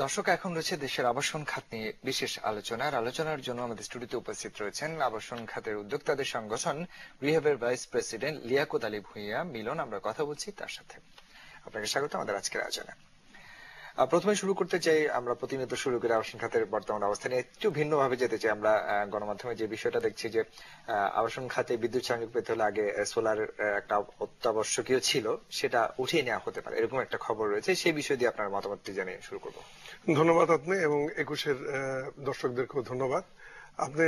দর্শক, এখন রয়েছে দেশের আবাসন খাত নিয়ে বিশেষ আলোচনা। আর আলোচনার জন্য আমাদের স্টুডিওতে উপস্থিত রয়েছেন আবাসন খাতের উদ্যোক্তাদের সংগঠন রিহ্যাবের ভাইস প্রেসিডেন্ট লিয়াকত আলী ভূঁইয়া মিলন। আমরা কথা বলছি তার সাথে। আপনাকে স্বাগত আমাদের আজকের আলোচনা। প্রথমে শুরু করতে চাই, আমরা প্রতিনিয়ত শুরু করে আবাসন খাতের বর্তমান অবস্থা নিয়ে একটু ভিন্নভাবে যেতে চাই। আমরা গণমাধ্যমে যে বিষয়টা দেখছি যে আবাসন খাতে বিদ্যুৎ সংযোগ পেতে হলে আগে সোলার একটা অত্যাবশ্যকীয় ছিল, সেটা উঠিয়ে নেওয়া হতে পারে, এরকম একটা খবর রয়েছে। সেই বিষয় দিয়ে আপনার মতামতটি জানিয়ে শুরু করবো। ধন্যবাদ আপনি এবং 21-এর দর্শকদেরকেও ধন্যবাদ। আপনি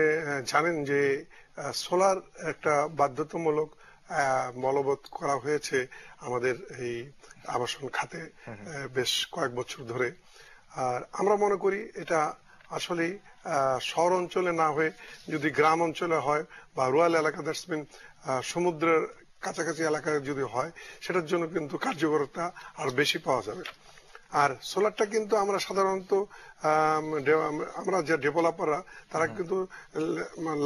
জানেন যে সোলার একটা বাধ্যতামূলক বলবৎ করা হয়েছে আমাদের এই আবাসন খাতে বেশ কয়েক বছর ধরে। আর আমরা মনে করি এটা আসলে শহর অঞ্চলে না হয়ে যদি গ্রাম অঞ্চলে হয় বা রুরাল এলাকা, দ্যাটস মিন সমুদ্রের কাছাকাছি এলাকায় যদি হয়, সেটার জন্য কিন্তু কার্যকরতা আর বেশি পাওয়া যাবে। আর সোলারটা কিন্তু আমরা সাধারণত আমরা যে ডেভেলপাররা তারা কিন্তু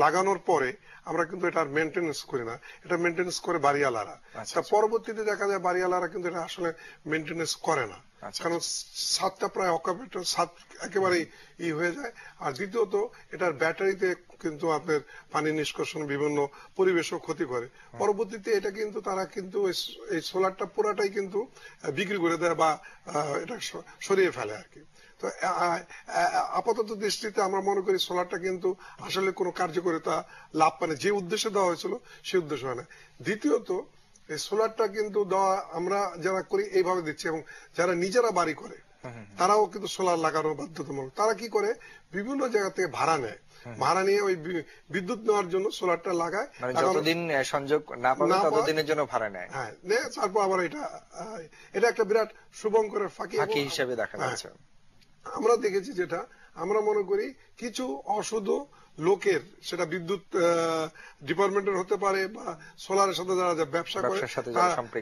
লাগানোর পরে আমরা কিন্তু এটা মেনটেনেন্স করি না, এটা মেনটেনেন্স করে বাড়িওয়ালারা। তা পরবর্তীতে দেখা যায় বাড়িওয়ালারা কিন্তু এটা আসলে মেনটেনেন্স করে না, কারণ ছাদটা প্রায় অকাপেটের ছাদ একেবারেই হয়ে যায়। আর দ্বিতীয়ত এটার ব্যাটারিতে কিন্তু আপনার পানি নিষ্কাশন বিভিন্ন পরিবেশও ক্ষতি করে। পরবর্তীতে এটা কিন্তু তারা কিন্তু এই সোলারটা পুরাটাই কিন্তু বিক্রি করে দেয় বা এটা সরিয়ে ফেলে আর কি। তো আপাতত দৃষ্টিতে আমরা মনে করি সোলারটা কিন্তু আসলে কোনো কার্যকারিতা লাভ পায় না, যে উদ্দেশ্যে দেওয়া হয়েছিল সেই উদ্দেশ্য হয় না। দ্বিতীয়ত এই সোলারটা কিন্তু দেওয়া আমরা যারা করি এইভাবে দিচ্ছি, এবং যারা নিজেরা বাড়ি করে তারাও কিন্তু সোলার লাগানো বাধ্যতামূলক। তারা কি করে, বিভিন্ন জায়গা থেকে ভাড়া নেয়, ভাড়া নিয়ে ওই বিদ্যুৎ নেওয়ার জন্য সোলারটা লাগায়, যতদিন সংযোগ না পাবে ততদিনের জন্য ভাড়া নেয়। হ্যাঁ, তারপর আবার এটা একটা বিরাট শুভঙ্করের ফাঁকি হিসেবে দেখা যাচ্ছে। আমরা দেখেছি যেটা আমরা মনে করি কিছু অশুদ্ধ লোকের, সেটা বিদ্যুৎ ডিপার্টমেন্টের হতে পারে বা সোলারের সাথে যারা ব্যবসা করে,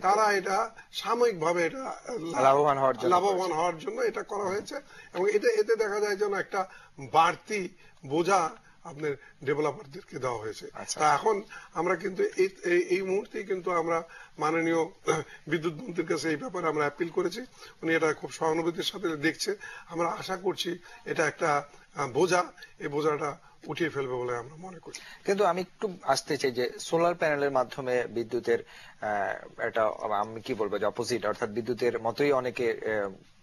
তারা এটা সাময়িকভাবে এটা লাভবান হওয়ার জন্য এটা করা হয়েছে। এবং এতে দেখা যায় যেন একটা বাড়তি বোঝা আপনার ডেভেলপারদেরকে দেওয়া হয়েছে। তা এখন আমরা কিন্তু এই মুহূর্তে কিন্তু আমরা মাননীয় বিদ্যুৎ মন্ত্রীর কাছে এই ব্যাপারে আমরা অ্যাপিল করেছি। উনি এটা খুব সহানুভূতির সাথে দেখছে। আমরা আশা করছি এটা একটা বোঝা, এই বোঝাটা উঠিয়ে ফেলবে বলে আমরা মনে করি। কিন্তু আমি একটু আসতে চাই যে সোলার প্যানেলের মাধ্যমে বিদ্যুতের এটা আমি কি বলবো যে অপোজিট, অর্থাৎ বিদ্যুতের মতোই অনেকে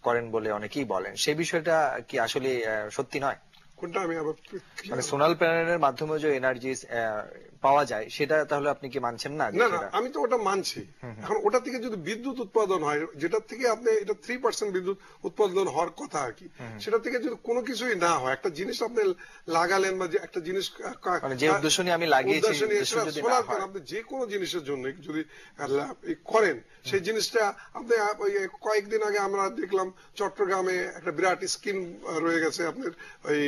করেন বলে অনেকেই বলেন, সেই বিষয়টা কি আসলে সত্যি নয়? কোনটা? আমি আবার মানে সোলার প্যানেলের মাধ্যমে যে এনার্জি পাওয়া যায় সেটা তাহলে আপনি কি মানছেন না? না, আমি তো ওটা মানছি। এখন ওটা থেকে যদি বিদ্যুৎ উৎপাদন হয়, যেটা থেকে আপনি এটা 3% বিদ্যুৎ উৎপাদন হওয়ার কথা আর কি, সেটা থেকে যদি কোনো কিছুই না হয়, একটা জিনিস আপনি লাগালেন বা একটা জিনিস যে উদ্দেশ্য নিয়ে আমি লাগিয়েছি, আপনি যে কোনো জিনিসের জন্য যদি করেন, সেই জিনিসটা আপনি কয়েকদিন আগে আমরা দেখলাম চট্টগ্রামে একটা বিরাট স্কিম রয়ে গেছে আপনার ওই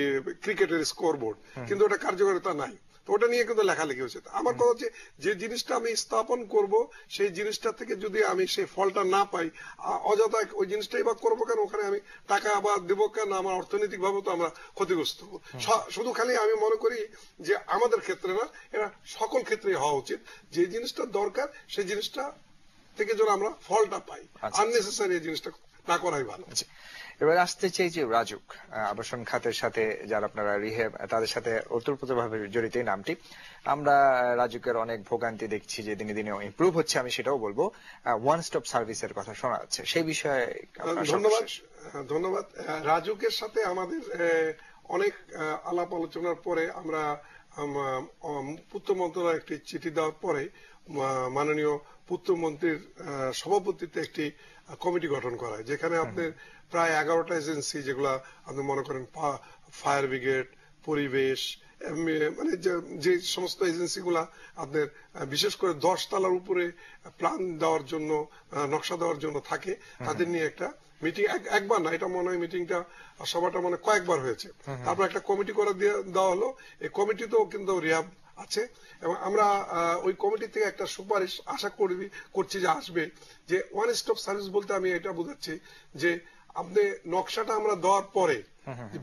ক্রিকেটের স্কোরবোর্ড, কিন্তু ওটা কার্যকারিতা নাই। তো ওটা নিয়ে কিন্তু লেখালেখি হচ্ছে। আমার কথা হচ্ছে, যে জিনিসটা আমি স্থাপন করব সেই জিনিসটা থেকে যদি আমি সেই ফলটা না পাই, অযথা ওই জিনিসটাই বা করবো কেন, ওখানে আমি টাকা আবার দেবো কেন, আমার অর্থনৈতিক ভাবে তো আমরা ক্ষতিগ্রস্ত হবো। শুধু খালি আমি মনে করি যে আমাদের ক্ষেত্রে না, এটা সকল ক্ষেত্রেই হওয়া উচিত। যে জিনিসটা দরকার সেই জিনিসটা থেকে যেন আমরা ফলটা পাই, আননেসেসারি এই জিনিসটা না করাই ভালো। এবার আসতে চাই যে রাজুক, আবাসন খাতের সাথে যারা আপনারা রিহ্যাব, তাদের সাথে ওতপ্রোতভাবে জড়িত এই নামটি। আমরা রাজুকের অনেক ভোগান্তি দেখছি যে দিনে দিনে ইমপ্রুভ হচ্ছে, আমি সেটাও বলবো। ওয়ান স্টপ সার্ভিসের কথা শোনা যাচ্ছে, সেই বিষয়ে ধন্যবাদ। রাজুকের সাথে আমাদের অনেক আলাপ আলোচনার পরে আমরা পূর্ত মন্ত্রণালয় একটি চিঠি দেওয়ার পরে মাননীয় পূর্তমন্ত্রীর সভাপতিত্বে একটি কমিটি গঠন করা হয়, যেখানে আপনার প্রায় 11টা এজেন্সি, যেগুলা আপনি মনে করেন ফায়ার ব্রিগেড, পরিবেশ, মানে যে সমস্ত এজেন্সি গুলা আপনার বিশেষ করে 10 তলার উপরে প্ল্যান দেওয়ার জন্য, নকশা দেওয়ার জন্য থাকে, তাদের নিয়ে একটা মিটিং, একবার না, এটা মনে হয় মিটিংটা সভাটা মানে কয়েকবার হয়েছে। তারপর একটা কমিটি করে দেওয়া হলো। এই কমিটিতেও কিন্তু রিহ্যাব আছে, এবং আমরা ওই কমিটি থেকে একটা সুপারিশ আশা করছি যে আসবে, যে ওয়ান স্টপ সার্ভিস বলতে আমি এটা বোঝাচ্ছি যে আপনি নকশাটা আমরা দেওয়ার পরে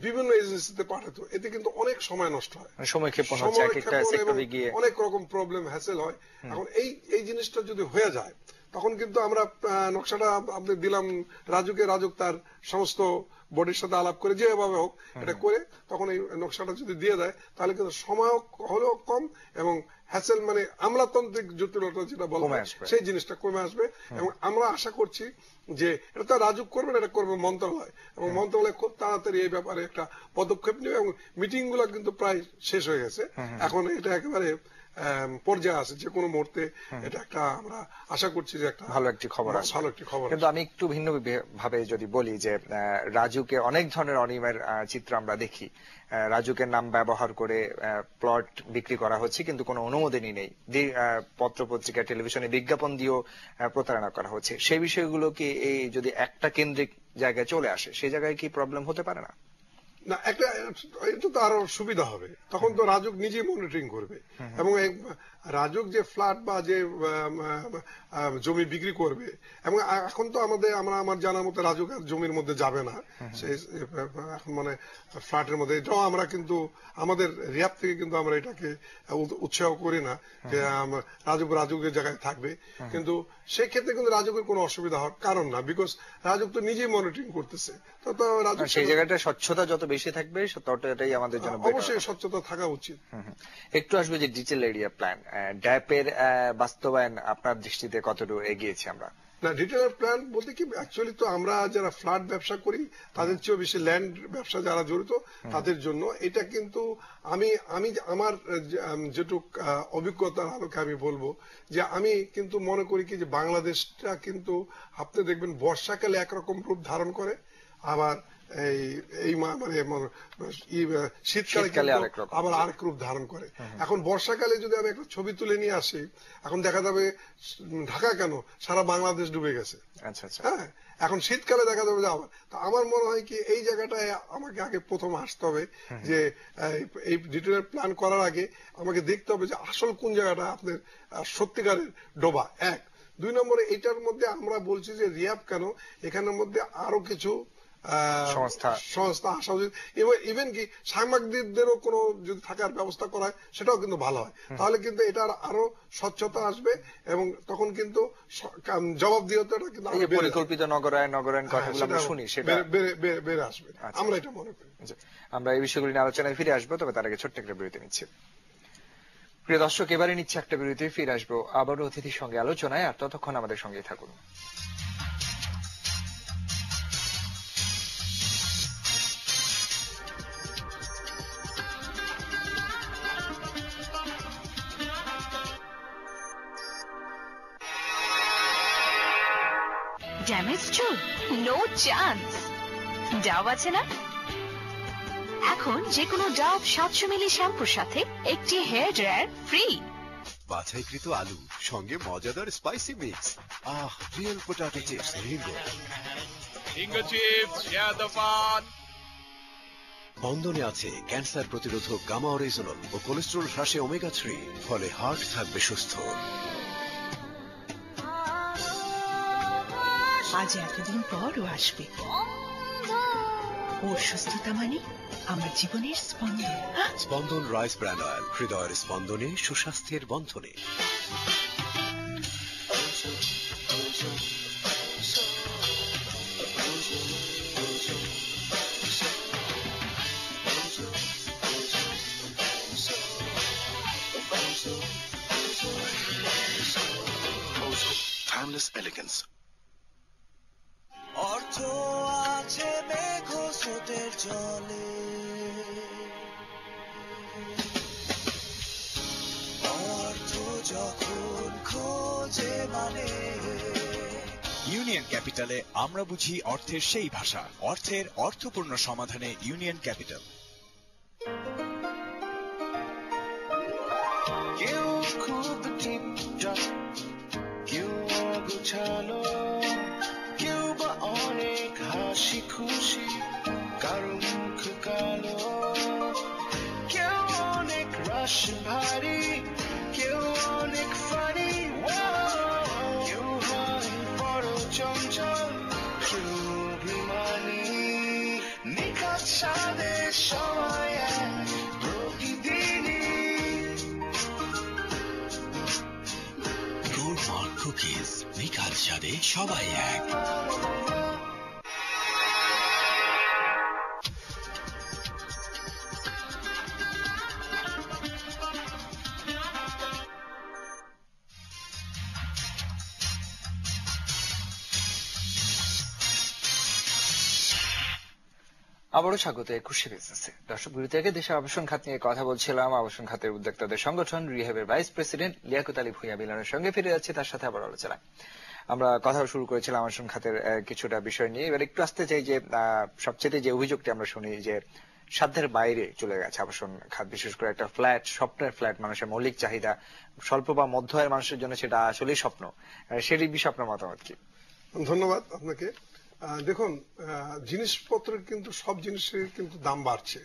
বিভিন্ন এজেন্সিতে পাঠাতো, এতে কিন্তু অনেক সময় নষ্ট হয়, অনেক রকম প্রবলেম হ্যাসেল হয়। এখন এই জিনিসটা যদি হয়ে যায়, তখন কিন্তু আমরা নকশাটা আপনি দিলাম রাজুকে, রাজুক তার সমস্ত বডির সাথে আলাপ করে যেভাবে হোক এটা করে তখন এই নকশাটা যদি দিয়ে দেয় তাহলে কিন্তু সময় হলেও কম এবং হ্যাসেল মানে আমলাতান্ত্রিক জটিলতা যেটা বলা হয় সেই জিনিসটা কমে আসবে। এবং আমরা আশা করছি যে এটা তো রাজুক করবে না, এটা করবে মন্ত্রণালয়, এবং মন্ত্রণালয় খুব তাড়াতাড়ি এই ব্যাপারে একটা পদক্ষেপ নেবে এবং মিটিং গুলো কিন্তু প্রায় শেষ হয়ে গেছে। এখন এটা একেবারে পর্যায়ে আছে, যে কোনো মুহূর্তে এটা একটা আমরা আশা করছি যে একটা ভালো একটি খবর আছে। ভালো একটি খবর। কিন্তু আমি একটু ভিন্ন ভাবে যদি বলি যে রাজুকে অনেক ধরনের অনিয়মের চিত্র আমরা দেখি। রাজুকের নাম ব্যবহার করে প্লট বিক্রি করা হচ্ছে কিন্তু কোনো অনুমোদনই নেই, পত্র পত্রিকা টেলিভিশনে বিজ্ঞাপন দিয়েও প্রতারণা করা হচ্ছে। সেই বিষয়গুলো কি এই যদি একটা কেন্দ্রিক জায়গায় চলে আসে সেই জায়গায় কি প্রবলেম হতে পারে না? না, একটা এটা তো আরো সুবিধা হবে, তখন তো রাজুক নিজেই মনিটরিং করবে এবং রাজুক যে ফ্ল্যাট বা যে জমি বিক্রি করবে, এবং এখন তো আমার জানার মতো রাজুক আর জমির মধ্যে যাবে না, এখন মানে ফ্ল্যাটের মধ্যে। এটাও আমরা কিন্তু আমাদের রিয়াব থেকে কিন্তু আমরা এটাকে উৎসাহ করি না যে রাজুকের জায়গায় থাকবে, কিন্তু সেই ক্ষেত্রে কিন্তু রাজুকের কোনো অসুবিধা হওয়ার কারণ না, বিকজ রাজুক তো নিজেই মনিটরিং করতেছে। তো রাজুক সেই জায়গাটা স্বচ্ছতা যত বেশি থাকবে ততটাই আমাদের জন্য অবশ্যই স্বচ্ছতা থাকা উচিত। একটু আসবে যে ডিটেইল এরিয়া প্ল্যান, ড্যাপের বাস্তবায়ন আপনার দৃষ্টিতে কতটুকু এগিয়েছি আমরা? না, ডিটেইল প্ল্যান বলতে কি অ্যাকচুয়ালি তো আমরা যারা ফ্ল্যাট ব্যবসা করি তাদের চেয়েও বেশি ল্যান্ড ব্যবসা যারা জড়িত তাদের জন্য এটা কিন্তু আমি আমার যেটুক অভিজ্ঞতার আলোকে আমি বলবো যে আমি কিন্তু মনে করি কি যে বাংলাদেশটা কিন্তু আপনি দেখবেন বর্ষাকালে একরকম রূপ ধারণ করে, আবার এই মানে শীতকালে আবার আরেক রূপ ধারণ করে। এখন বর্ষাকালে যদি আমি একটা ছবি তুলে নিয়ে আসি, এখন দেখা যাবে ঢাকা কেন সারা বাংলাদেশ ডুবে গেছে। হ্যাঁ, এখন শীতকালে দেখা যাবে যে আবার। তো আমার মনে হয় কি এই জায়গাটায় আমাকে আগে প্রথম আসতে হবে যে এই ডিটেইল প্ল্যান করার আগে আমাকে দেখতে হবে যে আসল কোন জায়গাটা আপনার সত্যিকারের ডোবা। এক, দুই নম্বরে এটার মধ্যে আমরা বলছি যে রিয়াব কেন, এখানের মধ্যে আরো কিছু সংস্থা আসা উচিত, ইভেন কি সাংবাদিকদেরও কোনো যদি থাকার ব্যবস্থা করা হয় সেটাও কিন্তু ভালো হয়, তাহলে কিন্তু এটার আরো স্বচ্ছতা আসবে এবং তখন কিন্তু জবাবদিহিতাটা কিন্তু পরিকল্পিত নগরায়ণ কথাগুলো আমরা শুনি সেটা বেড়ে আসবে, আমরা এটা মনে করি। আমরা এই বিষয়গুলি নিয়ে আলোচনায় ফিরে আসবো, তবে তার আগে ছোট্ট একটা বিরতি নিচ্ছি। প্রিয় দর্শক, এবারে নিচ্ছে একটা বিরতি, ফিরে আসবো আবারও অতিথির সঙ্গে আলোচনায়, আর ততক্ষণ আমাদের সঙ্গে থাকুন। ড্যামেজ চুল? No chance. ডাভ আছে না? এখন যে কোনো ডাভ 700 মিলি শ্যাম্পুর সাথে একটি হেয়ার ড্রায়ার ফ্রি। বাছাইকৃত আলু সঙ্গে মজাদার spicy mix, real potato chips, Ringo chips, বন্ধনে আছে ক্যান্সার প্রতিরোধক গামা অরিজিনাল ও কোলেস্টেরল হ্রাসে ওমেগা 3, ফলে হার্ট থাকবে সুস্থ। আজ এতদিন পর ও আসবে, ওর সুস্থতা মানে আমার জীবনের স্পন্দন। স্পন্দন রাইস ব্র্যান্ড অয়েল, হৃদয়ের স্পন্দনে, সুস্বাস্থ্যের বন্ধনে। Timeless elegance. অর্থ আছে মেঘ স্রোতের জলে, অর্থ যখন খোঁজে মানে। ইউনিয়ন ক্যাপিটালে আমরা বুঝি অর্থের সেই ভাষা, অর্থের অর্থপূর্ণ সমাধানে ইউনিয়ন ক্যাপিটাল। কেউ খুব টিপটপ, কেউ অগোছালো, কেউ বা অনেক হাসি খুশি, কারো মুখ কালো, কেউ অনেক রস ভারী, কেউ অনেক ফানি, কেউ হয় বড় চঞ্চল, কেউ অভিমানী। নিখুঁত স্বাদের সময় প্রতিদিনই Gold Mark Cookies, নিখাত স্বাদে সবাই এক। আবারও স্বাগত 21 বিজনেসে। দর্শক বিরতি থেকে দেশের আবাসন খাত নিয়ে কথা বলছিলাম। আবাসন খাতের উদ্যোক্তাদের সংগঠন রিহ্যাবের ভাইস প্রেসিডেন্ট লিয়াকত আলী ভূঁইয়া মিলনের সঙ্গে ফিরে যাচ্ছে, তার সাথে আবার আলোচনা। আমরা কথা শুরু করেছিলাম আবাসন খাতের কিছুটা বিষয় নিয়ে। এবার একটু আসতে চাই যে সবচেয়ে যে অভিযোগটি আমরা শুনি যে সাধ্যের বাইরে চলে গেছে আবাসন খাত, বিশেষ করে একটা ফ্ল্যাট, স্বপ্নের ফ্ল্যাট, মানুষের মৌলিক চাহিদা, স্বল্প বা মধ্য আয়ের মানুষের জন্য সেটা আসলেই স্বপ্ন। সেটি বিষয়ে আপনার মতামত কি? ধন্যবাদ আপনাকে। দেখুন, জিনিসপত্রের কিন্তু সব জিনিসের কিন্তু দাম বাড়ছে।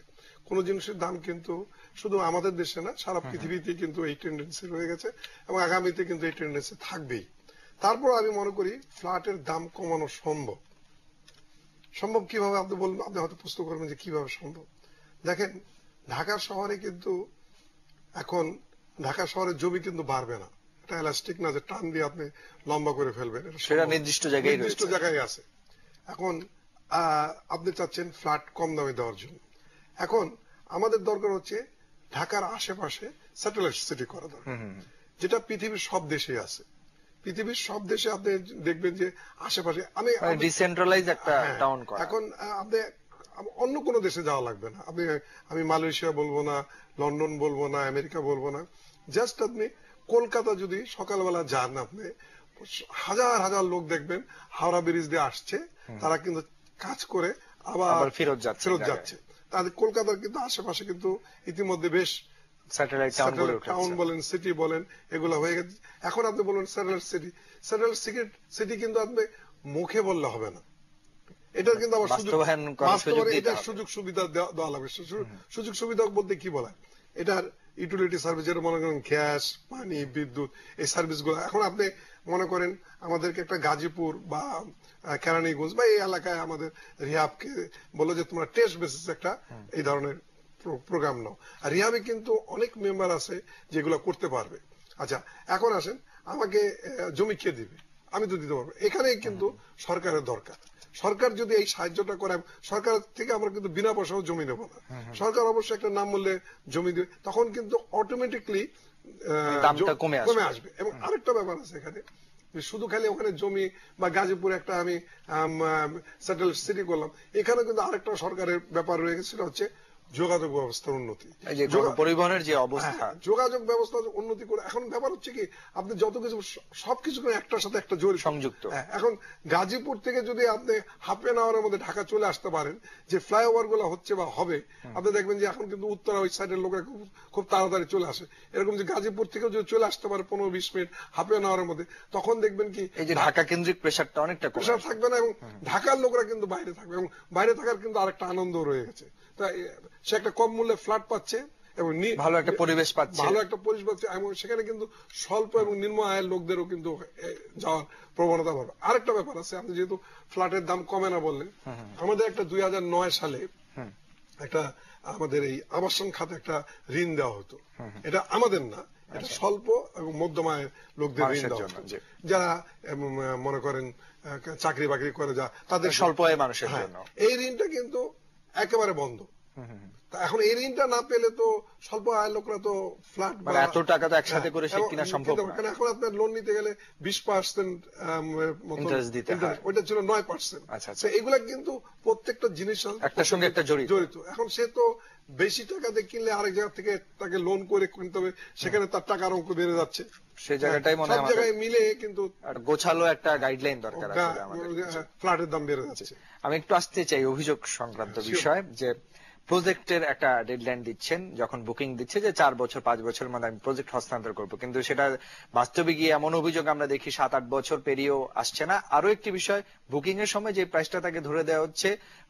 কোন জিনিসের দাম কিন্তু শুধু আমাদের দেশে না, সারা পৃথিবীতে কিন্তু এই টেন্ডেন্সি রয়ে গেছে এবং আগামীতে কিন্তু এই টেন্ডেন্সি থাকবেই। তারপর আমি মনে করি ফ্ল্যাটের দাম কমানো সম্ভব। সম্ভব কিভাবে আপনি বলবেন, আপনি হয়তো প্রশ্ন করবেন যে কিভাবে সম্ভব। দেখেন, ঢাকা শহরে কিন্তু এখন ঢাকা শহরের জমি কিন্তু বাড়বে না। এটা এলাস্টিক না যে টান দিয়ে আপনি লম্বা করে ফেলবেন, সেটা নির্দিষ্ট জায়গায় আছে। এখন আপনি চাচ্ছেন ফ্ল্যাট কম দামে দেওয়ার জন্য। এখন আমাদের দরকার হচ্ছে ঢাকার আশেপাশে স্যাটেলাইট সিটি করা দরকার, যেটা পৃথিবীর সব দেশে আছে। পৃথিবীর সব দেশে আপনি দেখবেন যে আশেপাশে আমি ডিসেন্ট্রালাইজ একটা টাউন করা। এখন আপনি অন্য কোন দেশে যাওয়া লাগবে না। আমি মালয়েশিয়া বলবো না, লন্ডন বলবো না, আমেরিকা বলবো না, জাস্ট আপনি কলকাতা যদি সকালবেলা যান, আপনি হাজার হাজার লোক দেখবেন হাওড়া ব্রিজ দিয়ে আসছে, তারা কিন্তু কাজ করে আবার ফেরত যাচ্ছে। তাদের কলকাতার কিন্তু আশেপাশে কিন্তু ইতিমধ্যে বেশ স্যাটেলাইট টাউন বলেন, সিটি বলেন, এগুলো হয়ে গেছে। এখন আপনি বলুন স্যাটেলাইট সিটি কিন্তু আপনি মুখে বললে হবে না, এটার কিন্তু আবার সুযোগ সুবিধা দেওয়া লাগবে। সুযোগ সুবিধা বলতে কি বলা, এটার ইউটিলিটি সার্ভিস, যেটা মনে করেন গ্যাস, পানি, বিদ্যুৎ, এই সার্ভিস গুলো। এখন আপনি মনে করেন আমাদেরকে একটা গাজীপুর বা কেরানীগঞ্জ বা এই এলাকায় আমাদের রিহাবকে বললো যে তোমরা টেস্ট বেসিস একটা এই ধরনের প্রোগ্রাম নাও। আর রিহাবে কিন্তু অনেক মেম্বার আছে যেগুলো করতে পারবে। আচ্ছা, এখন আসেন, আমাকে জমি কে দিবে? আমি তো দিতে পারবো। এখানেই কিন্তু সরকারের দরকার। সরকার যদি এই সাহায্যটা করে, সরকার থেকে আমরা কিন্তু বিনা পয়সাও জমি নেব না। সরকার অবশ্যই একটা নাম বললে জমি দেবে, তখন কিন্তু অটোমেটিকলি দামটা কমে আসবে। এবং আরেকটা ব্যাপার আছে এখানে, শুধু খালি ওখানে জমি বা গাজীপুরে একটা আমি স্যাটেলাইট সিটি করলাম, এখানে কিন্তু আরেকটা সরকারের ব্যাপার রয়ে গেছে, সেটা হচ্ছে যোগাযোগ ব্যবস্থার উন্নতি, পরিবহনের যে অবস্থা, যোগাযোগ ব্যবস্থা উন্নতি করে। এখন ব্যাপার হচ্ছে কি, আপনি যত কিছু সবকিছু একটার সাথে একটা জড়িত সংযুক্ত। এখন গাজীপুর থেকে যদি আপনি হাফ এন আওয়ারের মধ্যে ঢাকা চলে আসতে পারেন, যে ফ্লাইওভার গুলো হচ্ছে বা হবে, আপনি দেখবেন যে এখন কিন্তু উত্তরা ওই সাইডের লোকেরা খুব তাড়াতাড়ি চলে আসে। এরকম যে গাজীপুর থেকে যদি চলে আসতে পারে 15-20 মিনিট, হাফ এন আওয়ারের মধ্যে, তখন দেখবেন কি এই যে ঢাকা কেন্দ্রিক প্রেসারটা অনেকটা প্রেসার থাকবে না, এবং ঢাকার লোকরা কিন্তু বাইরে থাকবে, এবং বাইরে থাকার কিন্তু আরেকটা আনন্দ রয়ে গেছে। সে একটা কম মূল্যে ফ্ল্যাট পাচ্ছে এবং ভালো একটা পরিবেশ পাচ্ছে, এবং সেখানে কিন্তু স্বল্প এবং নিম্ন আয়ের লোকদেরও কিন্তু যাওয়ার প্রবণতা বাড়বে। আরেকটা ব্যাপার আছে, আপনি যেহেতু ফ্ল্যাটের দাম কমে না বললেন, আমাদের একটা 2009 সালে একটা আমাদের এই আবাসন খাতে একটা ঋণ দেওয়া হতো। এটা আমাদের না, এটা স্বল্প এবং মধ্যম আয়ের লোকদের ঋণ দেওয়া হতো, যারা মনে করেন চাকরি বাকরি করে, যা তাদের স্বল্প আয়ের মানুষের জন্য। এই ঋণটা কিন্তু একেবারে বন্ধ। এখন এই ঋণটা না পেলে তো স্বল্প আয়ের লোকরা তো ফ্ল্যাট এত টাকা তো একসাথে করে কিনা সম্ভব না। এখন আপনার লোন নিতে গেলে 20% ইন্টারেস্ট দিতে হয়, ওইটা ছিল 9%। আচ্ছা, এগুলা কিন্তু প্রত্যেকটা জিনিস একটার সঙ্গে একটা জড়িত। এখন সে তো বেশি টাকা দিয়ে কিনলে আরেক জায়গা থেকে তাকে লোন করে কিনতে হবে, সেখানে তার টাকার অঙ্ক বেড়ে যাচ্ছে। সেই জায়গাটাই মনে হয় সব জায়গায় মিলে কিন্তু গোছালো একটা গাইডলাইন দরকার আছে। ফ্ল্যাটের দাম বেড়ে যাচ্ছে। আমি একটু আসতে চাই অভিযোগ সংক্রান্ত বিষয়, যে প্রজেক্টের একটা ডেডলাইন দিচ্ছেন, যখন বুকিং দিচ্ছে যে 4 বছর 5 বছরের মধ্যে আমি প্রজেক্ট হস্তান্তর করবো, কিন্তু সেটা বাস্তবে গিয়ে এমন অভিযোগ আমরা দেখি 7-8 বছর পেরিয়েও আসছে না। আরো একটি বিষয়, বুকিং এর সময় যে প্রাইসটা তাকে ধরে দেওয়া হচ্ছে,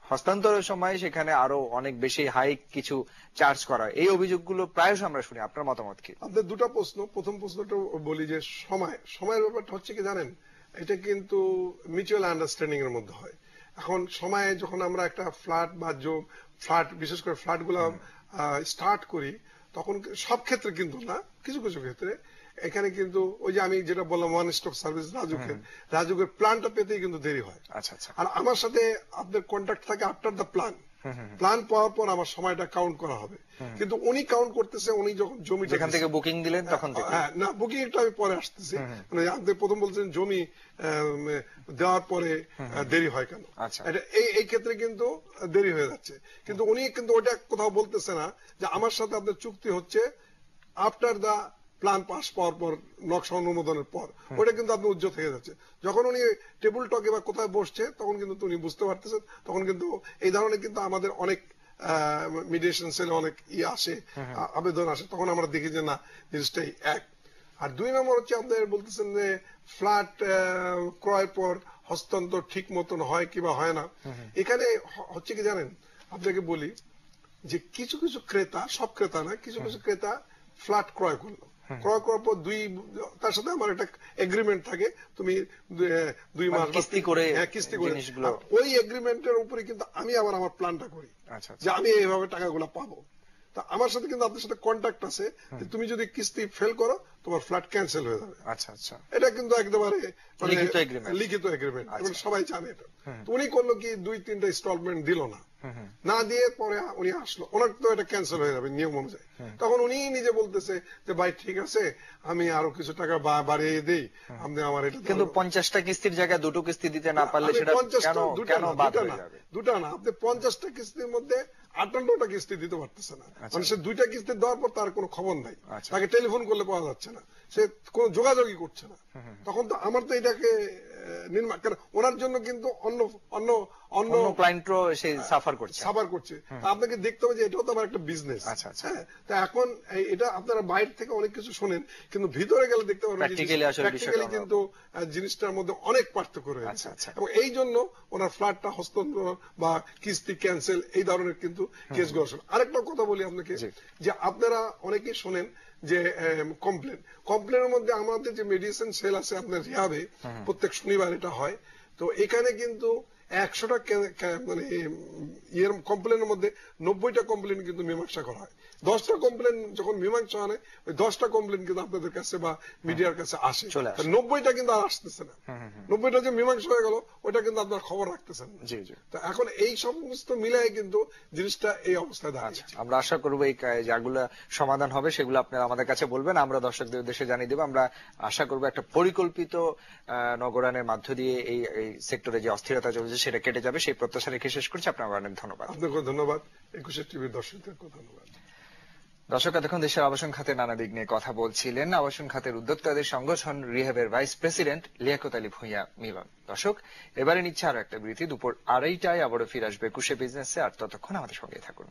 হস্তান্তরের সময় সেখানে আরো অনেক বেশি হাই কিছু চার্জ করা। এই অভিযোগগুলো প্রায়শ আমরা শুনি, আপনার মতামত কি? আপনাদের দুটো প্রশ্ন। প্রথম প্রশ্নটা বলি যে সময়ের ব্যাপারটা হচ্ছে কি জানেন, এটা কিন্তু মিউচুয়াল আন্ডারস্ট্যান্ডিং এর মধ্যে হয়। এখন সময়ে যখন আমরা একটা ফ্ল্যাট বা বিশেষ করে ফ্ল্যাট গুলা স্টার্ট করি, তখন সব ক্ষেত্রে কিন্তু না, কিছু কিছু ক্ষেত্রে এখানে কিন্তু ওই যে আমি যেটা বললাম ওয়ান স্টপ সার্ভিস রাজুকের প্ল্যানটা পেতেই কিন্তু দেরি হয়। আচ্ছা আচ্ছা। আর আমার সাথে আপনার কন্ট্যাক্ট থাকে আফটার দ্য প্ল্যান পাওয়ার পর আমার সময়টা কাউন্ট করা হবে, কিন্তু উনি কাউন্ট করতেছে উনি যখন জমি যেখান থেকে বুকিং দিলেন তখন থেকে। হ্যাঁ না, বুকিং একটু আমি পরে আসতেছি, মানে আপনি প্রথম বলছেন জমি দেওয়ার পরে দেরি হয় কেন, এটা এই ক্ষেত্রে কিন্তু দেরি হয়ে যাচ্ছে, কিন্তু উনি কিন্তু ওটা কোথাও বলতেছে না যে আমার সাথে আপনার চুক্তি হচ্ছে আফটার দা প্ল্যান পাস পাওয়ার পর, নকশা অনুমোদনের পর, ওটা কিন্তু আপনি উজ্জ্বল থেকে যাচ্ছে। যখন উনি টেবিল টকে বা কোথায় বসছে তখন কিন্তু উনি বুঝতে পারতেছেন, তখন কিন্তু এই ধরনের কিন্তু আমাদের অনেক মিডিয়েশন সেলে অনেক আসে, আবেদন আসে, তখন আমরা দেখি যে না জিনিসটাই এক। আর 2 নম্বর হচ্ছে আপনার বলতেছেন যে ফ্ল্যাট ক্রয়ের পর হস্তান্তর ঠিক মতন হয় কিবা হয় না। এখানে হচ্ছে কি জানেন, আপনাকে বলি যে কিছু কিছু ক্রেতা, সব ক্রেতা না, কিছু কিছু ক্রেতা ফ্ল্যাট ক্রয় করলো, ক্রয় করার পর তার সাথে আমার একটা এগ্রিমেন্ট থাকে, তুমি 2 মাস কিস্তি করে ওই এগ্রিমেন্টের উপরে কিন্তু আমি আবার আমার প্ল্যানটা করি যে আমি এইভাবে টাকাগুলো পাবো। তা আমার সাথে কিন্তু আপনার সাথে কন্ট্যাক্ট আছে, তুমি যদি কিস্তি ফেল করো তোমার ফ্ল্যাট ক্যান্সেল হয়ে যাবে। আচ্ছা আচ্ছা। এটা কিন্তু একেবারে লিখিত এগ্রিমেন্ট, এবং সবাই জানে এটা। উনি করলো কি 2-3টা ইনস্টলমেন্ট দিল না দিয়ে পরে উনি আসলো, ওনার তো এটা ক্যান্সেল হয়ে যাবে নিয়ম অনুযায়ী। তখন উনি নিজে বলতেছে যে ভাই ঠিক আছে আমি আরো কিছু টাকা বাড়িয়ে দেই, আপনি আমার এটা। কিন্তু 50টা কিস্তির জায়গায় 2টো কিস্তি দিতে না পারলে সেটা কেন বাদ হয়ে যাবে? দুটা না, আপনি 50টা কিস্তির মধ্যে 58টা কিস্তি দিতে পারতেছে না, মানে সে 2টা কিস্তি দেওয়ার পর তার কোনো খবর নাই, তাকে টেলিফোন করলে পাওয়া যাচ্ছে না, সে কোনো যোগাযোগই করছে না। তখন তো আমার তো এটাকে ওনার জন্য কিন্তু অন্য ক্লায়েন্টও সেই সাফার করছে। আপনাকে দেখতে হবে যে এটাও তো আমার একটা বিজনেস। হ্যাঁ, তা এখন এটা আপনারা বাইরে থেকে অনেক কিছু শোনেন, কিন্তু ভিতরে গেলে দেখতে পারবেন প্র্যাকটিক্যালি কিন্তু জিনিসটার মধ্যে অনেক পার্থক্য রয়েছে। এবং এই জন্য ওনার ফ্ল্যাটটা হস্তান্তর বা কিস্তি ক্যান্সেল এই ধরনের কিন্তু কেসগুলো শোনেন। আরেকটা কথা বলি আপনাকে, যে আপনারা অনেকেই শোনেন যে কমপ্লেনের মধ্যে আমাদের যে মেডিসিন সেল আছে আপনার রিহাবে, প্রত্যেক শনিবার এটা হয়। তো এখানে কিন্তু 100টা মানে কমপ্লেনের মধ্যে 90টা কমপ্লেন কিন্তু মীমাংসা করা হয়। 10টা কমপ্লেন যখন মীমাংসা হয়, ওই 10টা কমপ্লেন কিন্তু আপনাদের কাছে বা মিডিয়ার কাছে আসে, 90টা কিন্তু আর আসতেছে না। 90টা যে মীমাংসা হয়ে গেল ওটা কিন্তু আপনার খবর রাখতেছেন না। তো এখন এই সমস্ত মিলাই কিন্তু জিনিসটা এই অবস্থায় দাঁড়াচ্ছে। আমরা আশা করবো এই যেগুলো সমাধান হবে সেগুলো আপনারা আমাদের কাছে বলবেন, আমরা দর্শকদের উদ্দেশ্যে জানিয়ে দেবো। আমরা আশা করবো একটা পরিকল্পিত নগরায়নের মধ্য দিয়ে এই সেক্টরে যে অস্থিরতা চলছে সেটা কেটে যাবে, সেই প্রত্যাশা রেখে শেষ করছি। আপনাকে অনেক ধন্যবাদ। আপনাকে ধন্যবাদ, 21 টিভির দর্শকদেরকে ধন্যবাদ। দর্শক, এতক্ষণ দেশের আবাসন খাতের নানা দিক নিয়ে কথা বলছিলেন আবাসন খাতের উদ্যোক্তাদের সংগঠন রিহ্যাবের ভাইস প্রেসিডেন্ট লিয়াকত আলী ভূঁইয়া মিলন। দর্শক, এবারে নিচ্ছে আরো একটা বিরতি। দুপুর 2:30টায় আবারও ফিরে আসবে 21 বিজনেসে, আর ততক্ষণ আমাদের সঙ্গে থাকুন।